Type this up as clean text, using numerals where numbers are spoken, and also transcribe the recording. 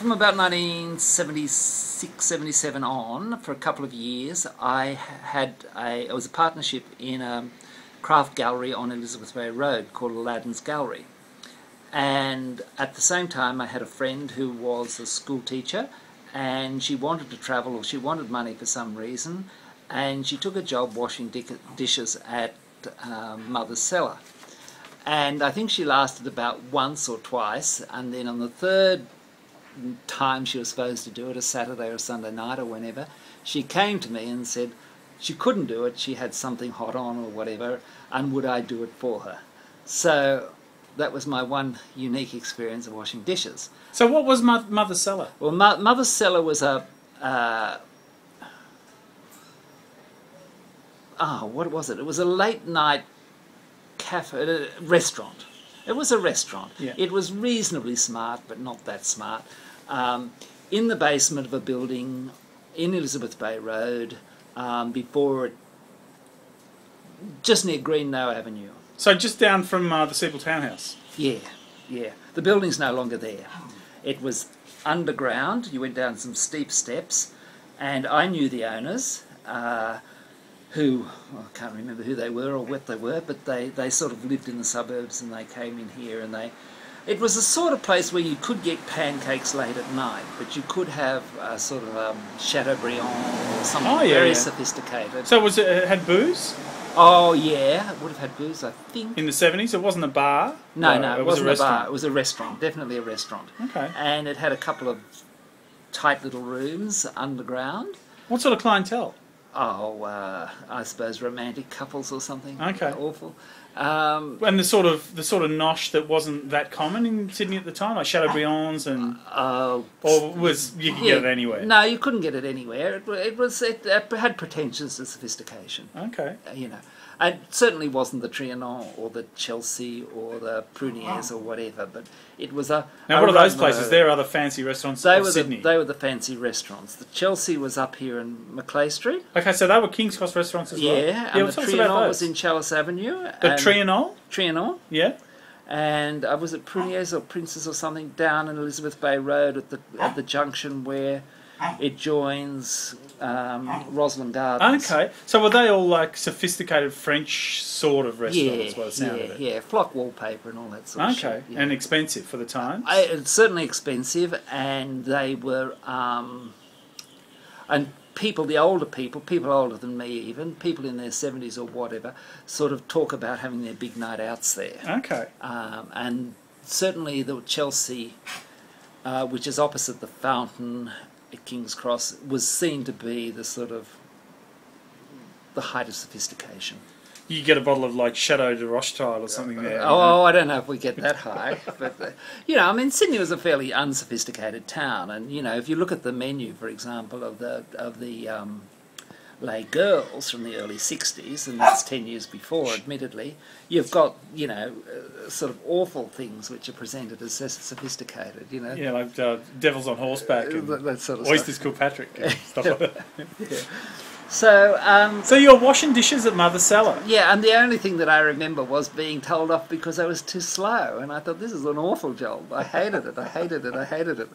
from about 1976, 77 on, for a couple of years, I was a partnership in a craft gallery on Elizabeth Bay Road called Aladdin's Gallery. And at the same time, I had a friend who was a school teacher, and she wanted to travel, or she wanted money for some reason, and she took a job washing dishes at Mother's Cellar. And I think she lasted about once or twice, and then on the third time she was supposed to do it, a Saturday or Sunday night or whenever, she came to me and said she couldn't do it, she had something hot on or whatever, and would I do it for her? So that was my one unique experience of washing dishes. So what was Mother's Cellar? Well, Mother's Cellar was a what was it? It was a late night cafe, restaurant. It was a restaurant. Yeah. It was reasonably smart, but not that smart. In the basement of a building in Elizabeth Bay Road, before it, just near Greennoe Avenue. So just down from the Seaple Townhouse? Yeah, yeah. The building's no longer there. It was underground. You went down some steep steps, and I knew the owners, who, well, I can't remember who they were or what they were, but they sort of lived in the suburbs, and they came in here, and it was the sort of place where you could get pancakes late at night, but you could have a sort of chateaubriand or something very sophisticated. So it had booze? Oh yeah, it would have had booze, I think. In the 70s? It wasn't a bar? No, it wasn't a bar. It It was a restaurant, definitely a restaurant. Okay. And it had a couple of tight little rooms underground. What sort of clientele? Oh, I suppose romantic couples or something. Okay. Awful. And the sort of nosh that wasn't that common in Sydney at the time, like chateaubriands and, or was you could get it anywhere? No, you couldn't get it anywhere. It had pretensions to sophistication. Okay. You know, it certainly wasn't the Trionolle or the Chelsea or the Pruniers or whatever, but it was a. Now, what are those places? There are other fancy restaurants in Sydney. They were the fancy restaurants. The Chelsea was up here in Macleay Street. Okay, so they were King's Cross restaurants as well. Yeah, and the Trionolle was in Chalice Avenue. The Trionolle? Trionolle. Yeah. And I was at Pruniers or Prince's or something down in Elizabeth Bay Road at the junction where it joins Roslyn Gardens. Okay, so were they all like sophisticated French sort of restaurants? By the sound of it? Yeah, flock wallpaper and all that sort of shit. Okay, and expensive for the time. It's certainly expensive, and they were and people, the older people older than me even, people in their 70s or whatever, sort of talk about having their big night outs there. Okay. And certainly the Chelsea, which is opposite the Fountain at King's Cross, was seen to be the sort of the height of sophistication. You get a bottle of like Chateau de Rothschild or something there. I don't know if we get that high, but I mean, Sydney was a fairly unsophisticated town, and if you look at the menu, for example, of the Les Girls from the early '60s, and that's 10 years before, admittedly, you've got sort of awful things which are presented as sophisticated. Yeah, like devils on horseback and that sort of oysters stuff. Kilpatrick and stuff like that. Yeah. So you're washing dishes at Mother's Cellar? Yeah, and the only thing that I remember was being told off because I was too slow, and I thought, this is an awful job. I hated it.